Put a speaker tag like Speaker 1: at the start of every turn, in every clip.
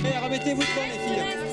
Speaker 1: Et remettez-vous devant les filles.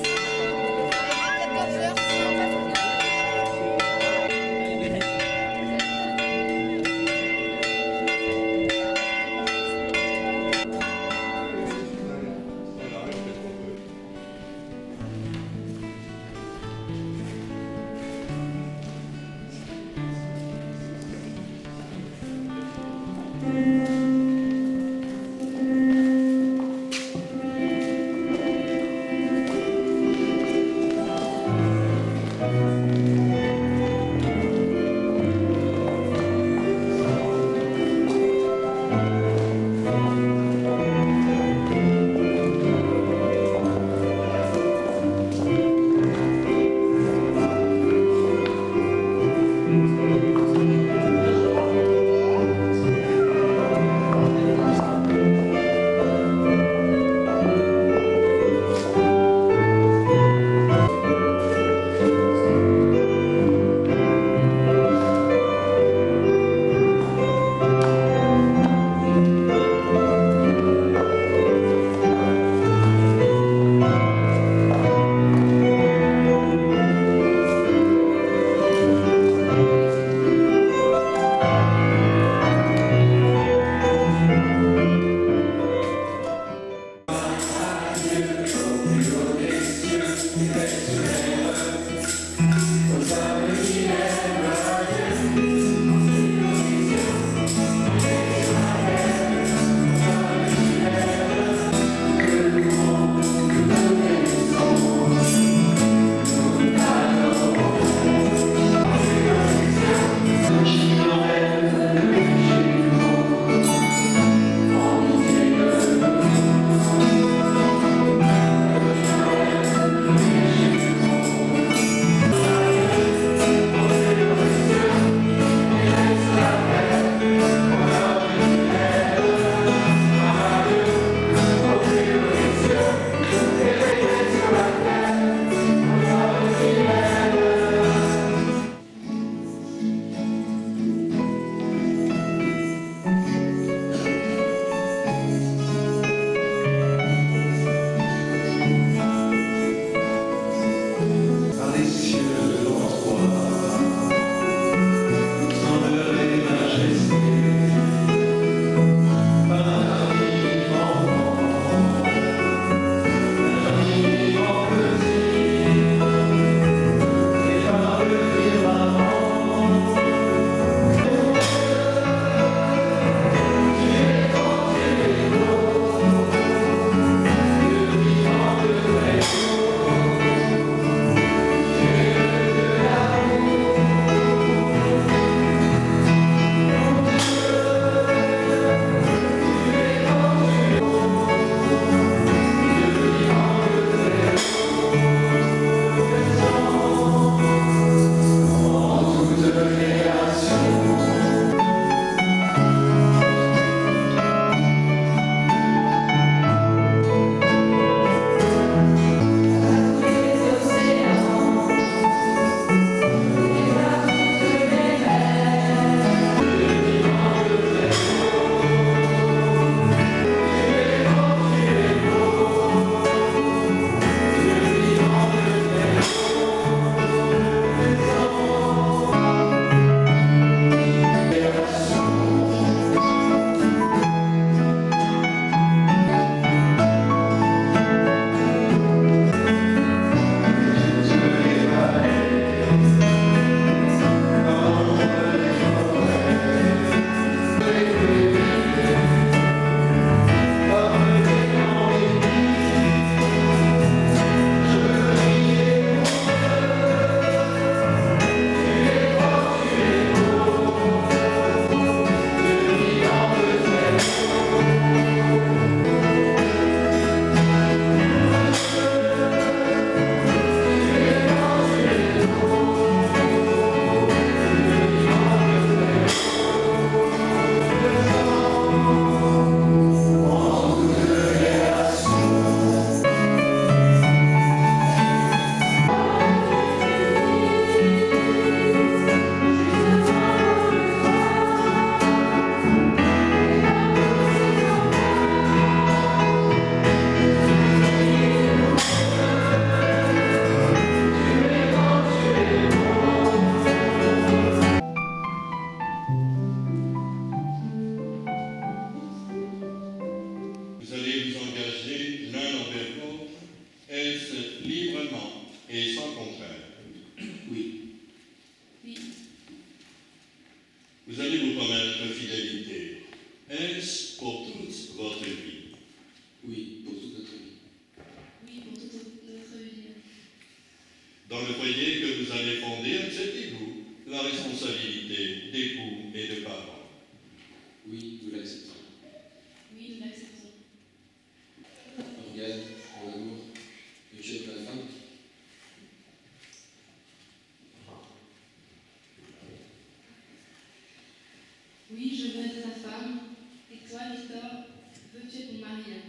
Speaker 1: Marianne.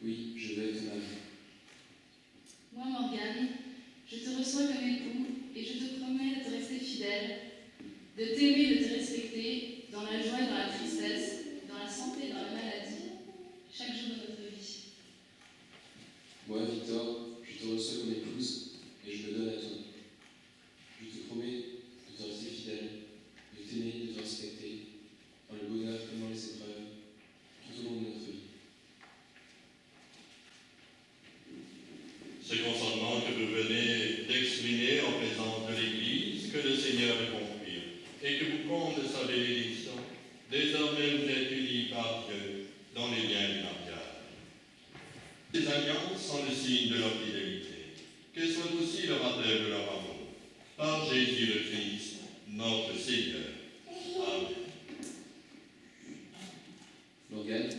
Speaker 2: Oui, je veux être mari.
Speaker 1: Moi, Morgane, je te reçois comme époux et je te promets de te rester fidèle, de t'aimer et de te respecter dans la joie et dans la tristesse, dans la santé et dans la maladie, chaque jour de notre vie.
Speaker 2: Moi, Victor, je te reçois comme épouse et je me donne à toi. Je te promets de te rester fidèle, de t'aimer, de te respecter, dans le bonheur comme dans les épreuves, tout au long de notre vie.
Speaker 3: Ce consentement que vous venez d'exprimer en présence de l'Église, que le Seigneur confirme et que vous comble de sa bénédiction, désormais vous êtes unis par Dieu dans les liens du mariage. Ces alliances sont le signe de leur fidélité, qu'elles soient aussi le rappel de leur amour. Par Jésus le Christ, notre Seigneur. Amen.
Speaker 2: Morgane,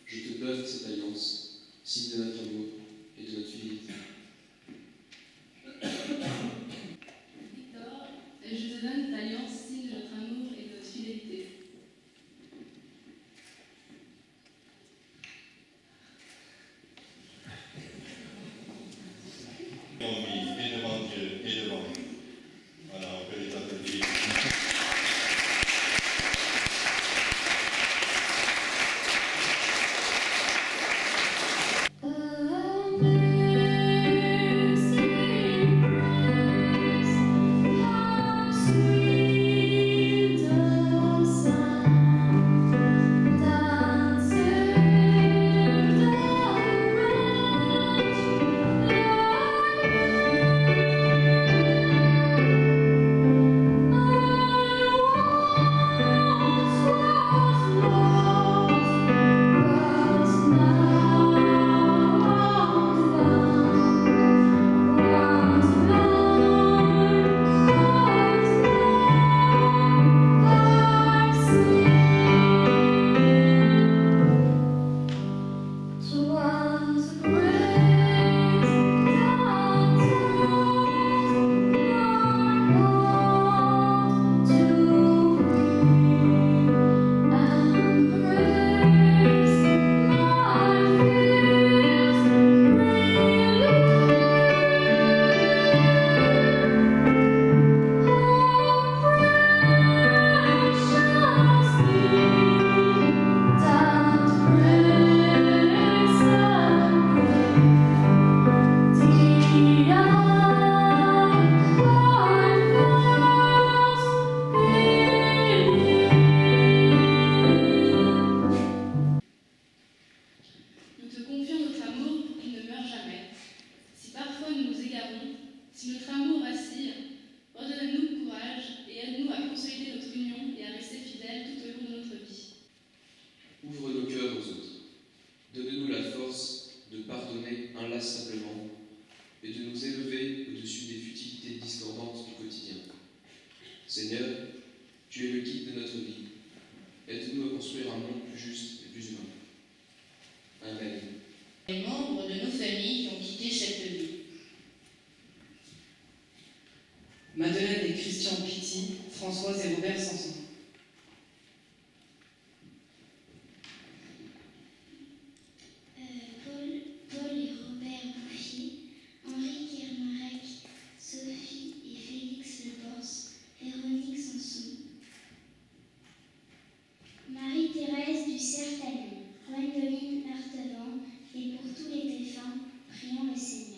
Speaker 2: je te donne cette alliance, signe de notre amour et de notre fidélité.
Speaker 1: Victor, je te donne cette alliance, signe de notre amour et de notre fidélité.
Speaker 3: Promis et devant Dieu et devant nous. Voilà, on peut les applaudir.
Speaker 1: Nous te confions notre amour pour qu'il ne meure jamais. Si parfois nous nous égarons, si notre amour vacille, redonne-nous courage et aide-nous à consolider notre union et à rester fidèles tout au long de notre vie.
Speaker 2: Ouvre nos cœurs aux autres. Donne-nous la force de pardonner inlassablement et de nous élever au-dessus des futilités discordantes du quotidien. Seigneur, tu es le guide de notre vie. Aide-nous à construire un monde plus juste et plus humain. Amen.
Speaker 4: Les membres de nos familles qui ont quitté cette vie.
Speaker 5: Madeleine et Christian Pitti, Françoise et Robert Sanson.
Speaker 6: Paul et Robert Bouffier, Henri Kermarek, Sophie et Félix Lebors, Véronique Sanson. Marie-Thérèse du Cerf-Talon, Gwendoline Artevant, et pour tous les défunts, prions le Seigneur.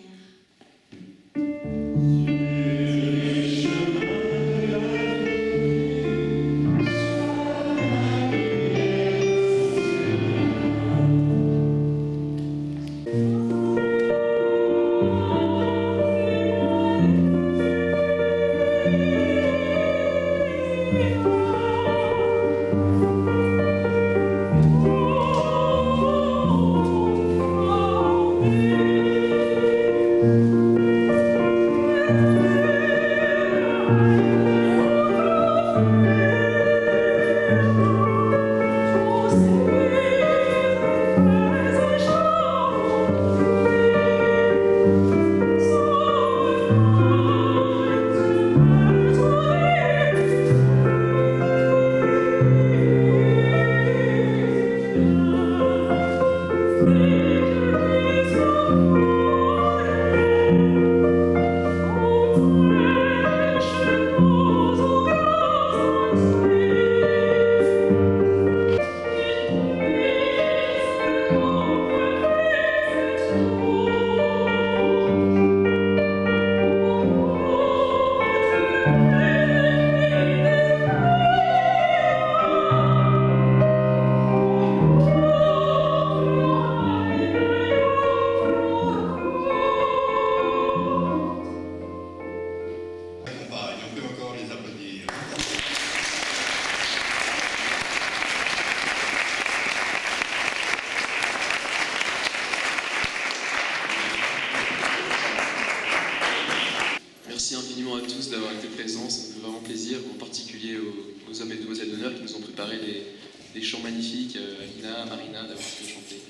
Speaker 2: aux hommes et demoiselles d'honneur qui nous ont préparé des chants magnifiques, Alina, Marina, d'avoir pu chanter.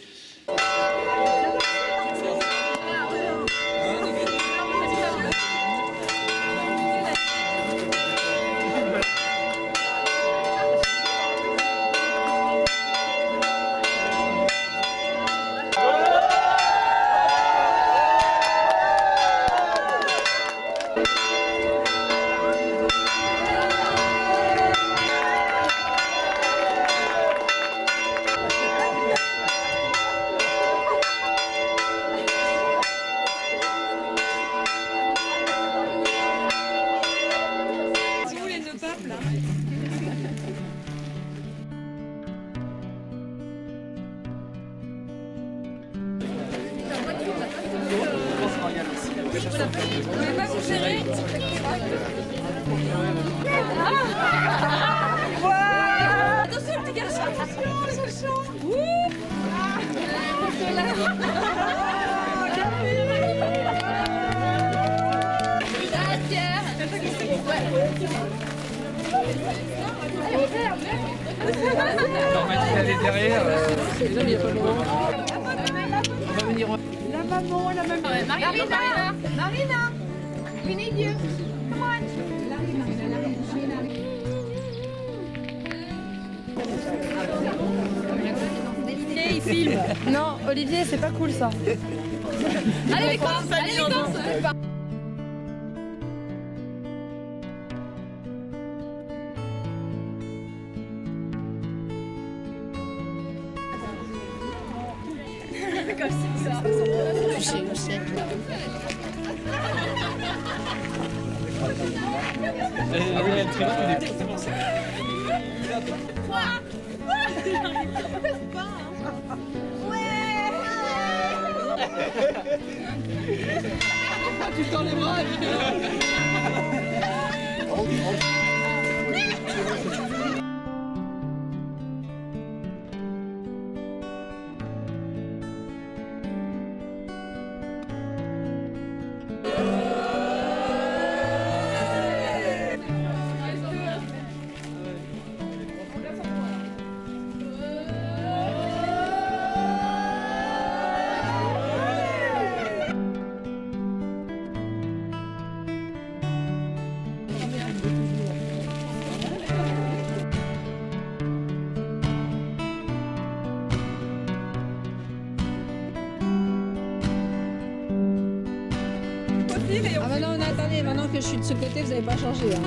Speaker 7: Attention, petit garçon! Attention!
Speaker 8: Elle est derrière. Il y a pas de moment. On va venir.
Speaker 7: La maman, la maman. Marina! Marina! We need you. Come on.
Speaker 9: Il filme. Non, Olivier, c'est pas cool ça.
Speaker 7: Allez les courses, allez les courses.
Speaker 8: Tu tends les bras.
Speaker 9: Ah bah non, attendez, maintenant que je suis de ce côté, vous n'avez pas changé. Hein.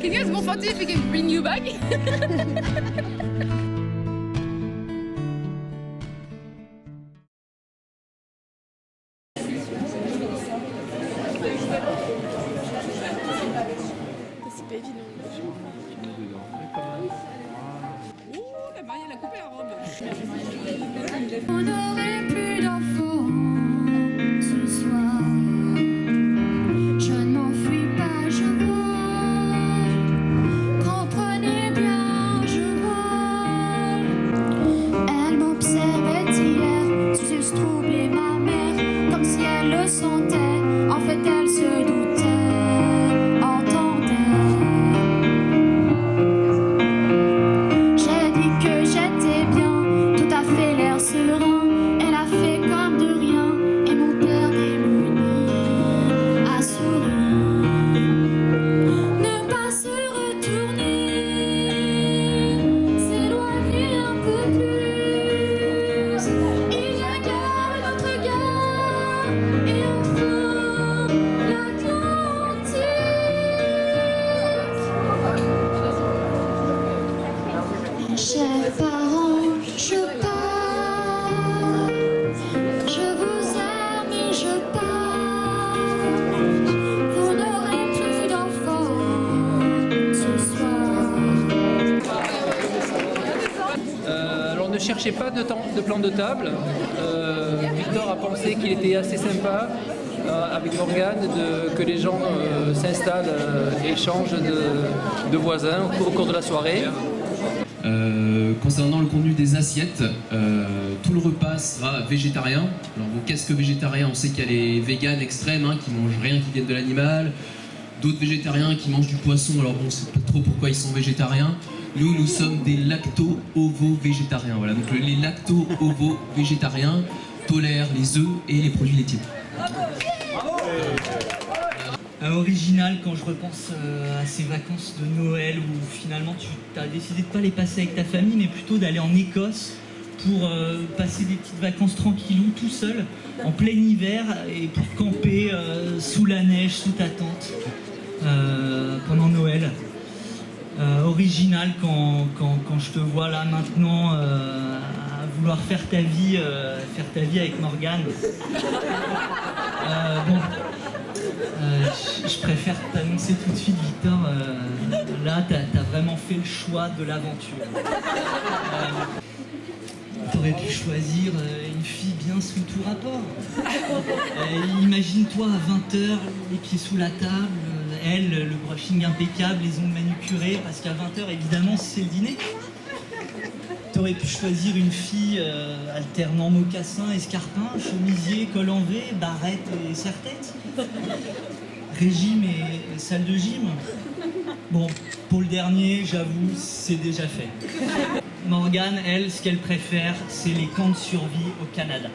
Speaker 7: Can you guys go photo if we can bring you back?
Speaker 6: On n'aurait plus d'enfants ce soir. Je ne m'enfuis pas, je vois. Comprenez bien, je vois. Elle m'observait hier, juste troubler ma mère, comme si elle le sentait. En fait, elle se doutait, entendait. J'ai dit que j'étais bien, tout à fait l'air serein. Elle a fait comme de rien, et mon père démuni a souri. Ne pas se retourner, s'éloigner un peu plus. Il y a gare, notre gare, et enfin l'Atlantique. Chers parents, je pars. Je vous aime et je pars. Vous n'aurez plus d'enfants ce soir.
Speaker 8: Alors ne cherchez pas de plan de table. Victor a pensé qu'il était assez sympa. avec Morgane que les gens s'installent et échangent de voisins au cours de la soirée.
Speaker 2: Concernant le contenu des assiettes, tout le repas sera végétarien. Alors bon, qu'est-ce que végétarien? On sait qu'il y a les véganes extrêmes qui mangent rien qui vienne de l'animal, d'autres végétariens qui mangent du poisson. Alors bon, on sait pas trop pourquoi ils sont végétariens. Nous sommes des lacto-ovo-végétariens. Voilà, donc les lacto-ovo-végétariens tolèrent les œufs et les produits laitiers.
Speaker 10: Original quand je repense à ces vacances de Noël où finalement tu as décidé de pas les passer avec ta famille mais plutôt d'aller en Écosse pour passer des petites vacances tranquillou tout seul en plein hiver et pour camper sous la neige, sous ta tente pendant Noël. Original quand je te vois là maintenant à vouloir faire ta vie avec Morgane. Bon. Je préfère t'annoncer tout de suite, Victor, là t'as vraiment fait le choix de l'aventure. T'aurais pu choisir une fille bien sous tout rapport. Imagine-toi à 20h, les pieds sous la table, elle, le brushing impeccable, les ongles manucurés, parce qu'à 20h évidemment c'est le dîner. T'aurais pu choisir une fille alternant mocassins, escarpins, chemisier, col en V, barrette et serre-tête. Régime et salle de gym. Bon, pour le dernier, j'avoue, c'est déjà fait. Morgane, elle, ce qu'elle préfère, c'est les camps de survie au Canada.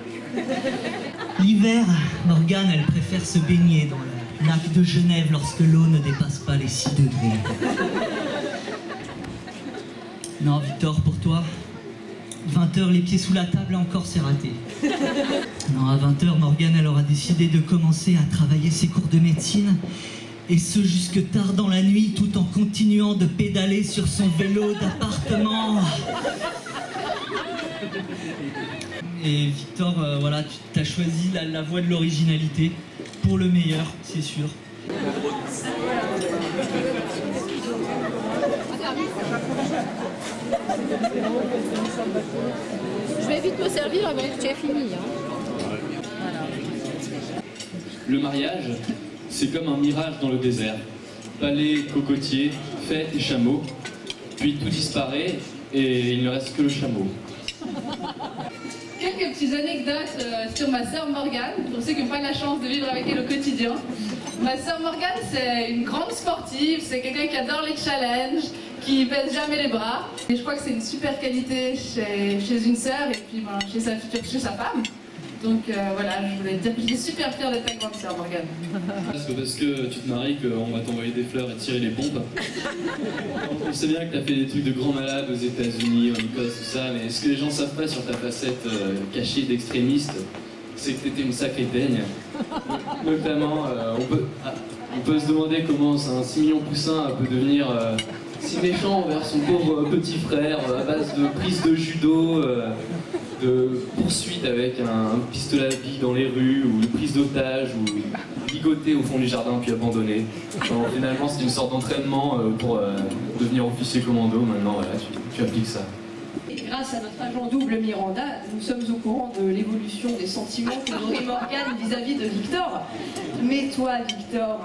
Speaker 10: L'hiver, Morgane, elle préfère se baigner dans le lac de Genève lorsque l'eau ne dépasse pas les 6 degrés. Non, Victor, pour toi, 20h, les pieds sous la table, encore c'est raté. Non, à 20h, Morgane, elle aura décidé de commencer à travailler ses cours de médecine, et ce jusque tard dans la nuit, tout en continuant de pédaler sur son vélo d'appartement. Et Victor, voilà, tu as choisi la voie de l'originalité, pour le meilleur, c'est sûr.
Speaker 9: Je vais vite me servir avant que tu aies fini.
Speaker 11: Le mariage, c'est comme un mirage dans le désert. Palais, cocotiers, fêtes et chameaux. Puis tout disparaît et il ne reste que le chameau.
Speaker 1: Quelques petites anecdotes sur ma sœur Morgane, pour ceux qui n'ont pas la chance de vivre avec elle au quotidien. Ma sœur Morgane, c'est une grande sportive, c'est quelqu'un qui adore les challenges, qui baisse jamais les bras. Et je crois que c'est une super qualité chez une sœur et puis ben, chez sa femme. Donc voilà, je voulais te dire que j'étais super fière d'être ta grande sœur Morgane.
Speaker 11: C'est parce que tu te maries qu'on va t'envoyer des fleurs et tirer les pompes. On sait bien que tu as fait des trucs de grand malade aux États-Unis, en Écosse, tout ça, mais ce que les gens savent pas sur ta facette cachée d'extrémiste, c'est que tu étais une sacrée teigne. Notamment, on peut se demander comment un 6 millions poussin peut devenir si méchant envers son pauvre petit frère à base de prise de judo, de poursuite avec un pistolet à billes dans les rues, ou de prise d'otage, ou ligoté au fond du jardin puis abandonné. Alors, finalement, c'est une sorte d'entraînement pour devenir officier commando. Maintenant, voilà, tu appliques ça.
Speaker 12: Grâce à notre agent double Miranda, nous sommes au courant de l'évolution des sentiments que nourrit Morgane vis-à-vis de Victor. Mais toi, Victor,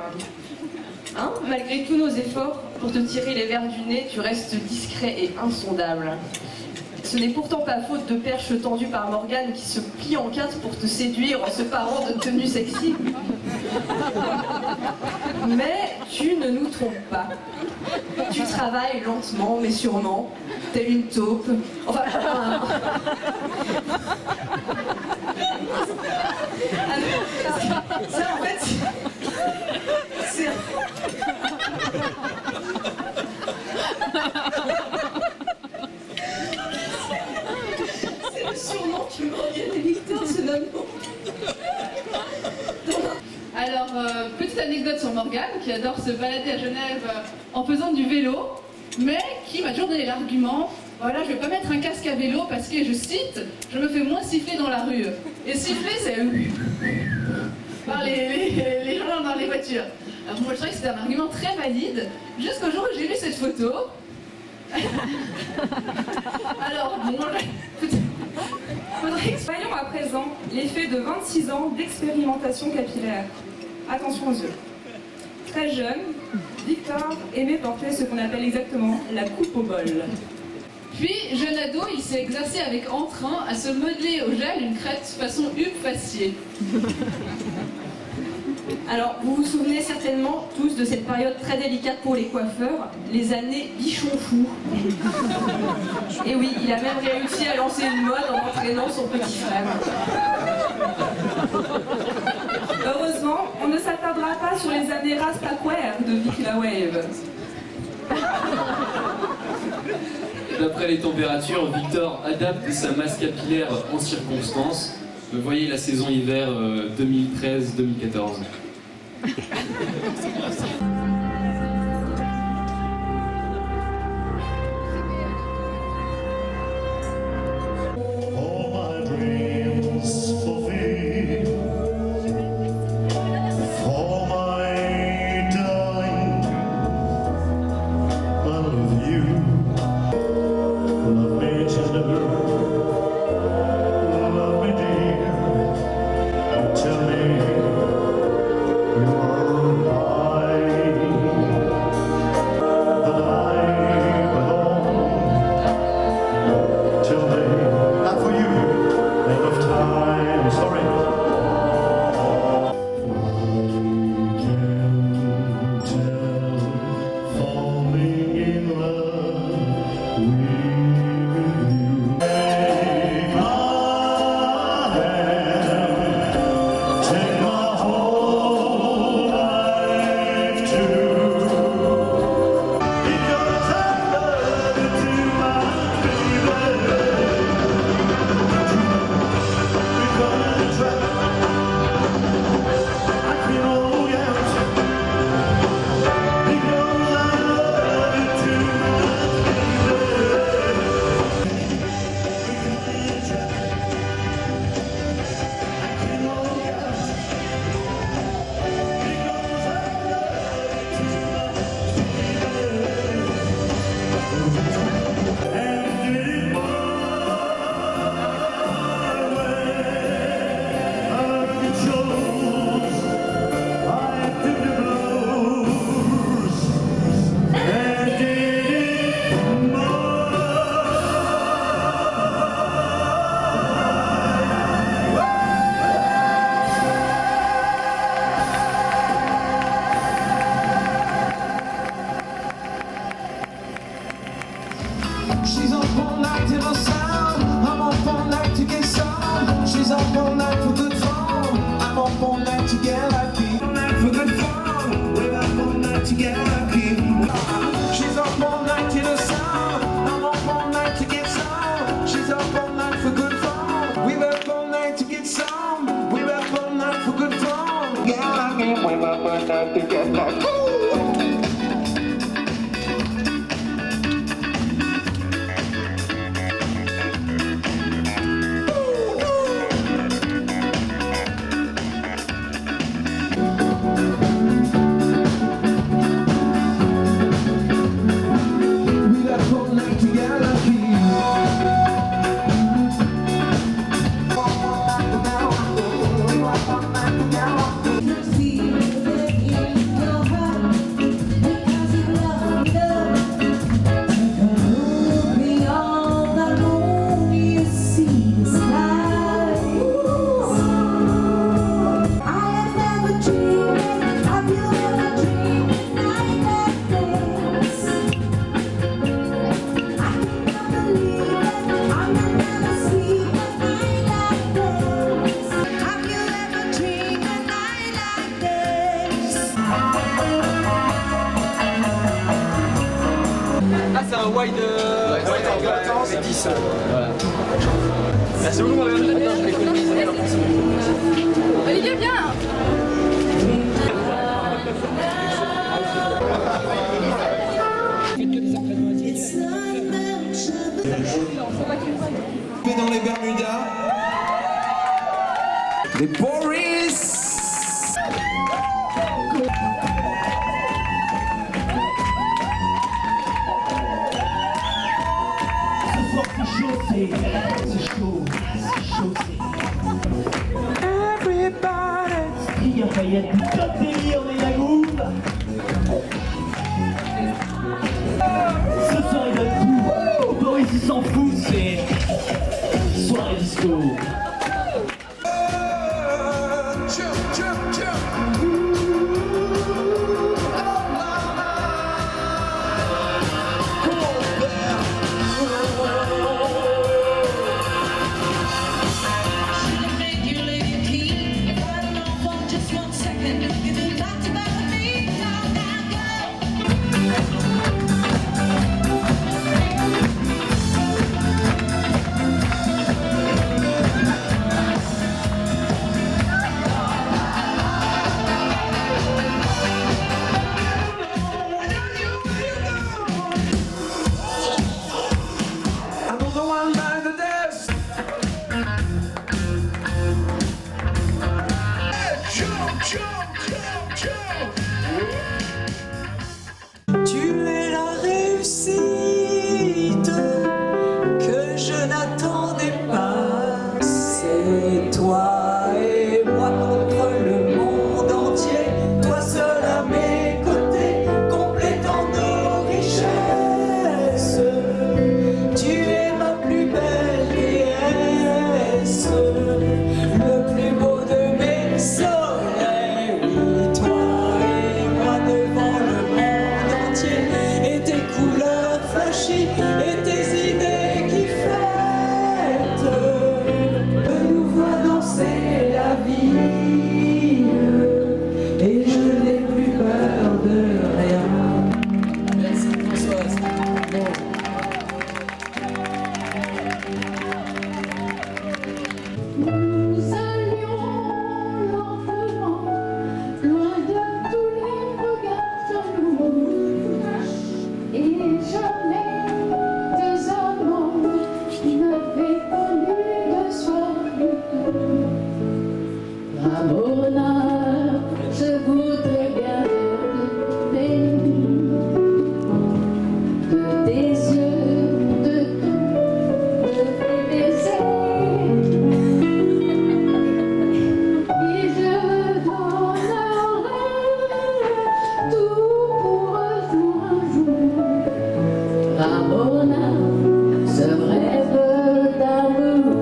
Speaker 12: hein, malgré tous nos efforts pour te tirer les vers du nez, tu restes discret et insondable. Ce n'est pourtant pas faute de perches tendues par Morgane qui se plie en quatre pour te séduire en se parant de tenues sexy. Mais tu ne nous trompes pas. Tu travailles lentement mais sûrement, telle une taupe. Enfin, ça en fait, c'est... C'est le surnom qui me revient des Victor, ce nom.
Speaker 1: Alors, petite anecdote sur Morgane, qui adore se balader à Genève en faisant du vélo, mais qui m'a toujours donné l'argument, voilà, je vais pas mettre un casque à vélo parce que, je cite, je me fais moins siffler dans la rue. Et siffler, c'est par les gens dans les voitures. Alors moi, je trouvais que c'était un argument très valide, jusqu'au jour où j'ai vu cette photo. Alors, bon,
Speaker 12: Voyons à présent l'effet de 26 ans d'expérimentation capillaire. Attention aux yeux. Très jeune, Victor aimait porter ce qu'on appelle exactement la coupe au bol.
Speaker 1: Puis, jeune ado, il s'est exercé avec entrain à se modeler au gel une crête façon Hugues Fassier.
Speaker 12: Alors, vous vous souvenez certainement tous de cette période très délicate pour les coiffeurs, les années bichon fou. Et oui, il a même réussi à lancer une mode en entraînant son petit frère. Heureusement, on ne s'attardera pas sur les années Rastaquaire de Vic la Wave.
Speaker 11: D'après les températures, Victor adapte sa masse capillaire en circonstance. Voyez la saison hiver 2013-2014.
Speaker 8: wide c'est 10. Voilà. Merci beaucoup, Marianne. Attends, je l'économise.
Speaker 7: Olivier, viens.
Speaker 13: Dans les Bermudas, les Boris. C'est chaud.
Speaker 10: s'en fout, c'est soirée disco.
Speaker 14: Tu es la réussite que je n'attendais pas. C'est toi et moi contre le monde entier. Toi seul à mes côtés, complétant nos richesses. Tu es ma plus belle déesse, le plus beau de mes soleils. Oui, toi et moi devant le monde entier, et tes couleurs flashy, et tes idées qui fêtent. Nous vois danser la vie, et je n'ai plus peur de rien.
Speaker 5: Merci Françoise.
Speaker 6: Nous allions lentement, loin de tous les regards jaloux, et jamais deux amants n'avaient connu de soir plus doux. Ramona, je voudrais bien faire de tes nuits, de tes yeux, de tes baisers. Et je donnerai tout pour un jour, Ramona, ce rêve d'amour.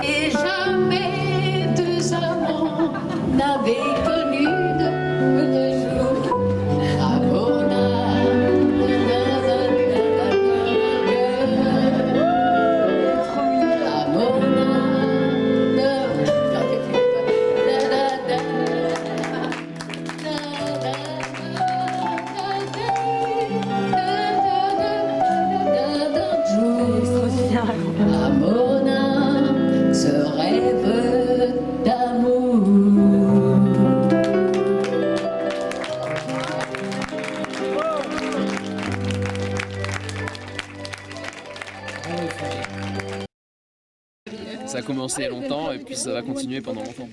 Speaker 6: Et jamais deux amants n'avaient connu de jour, Ramona. Ramona, ce rêve d'amour.
Speaker 8: Ça a commencé il y a longtemps et puis ça va continuer pendant longtemps.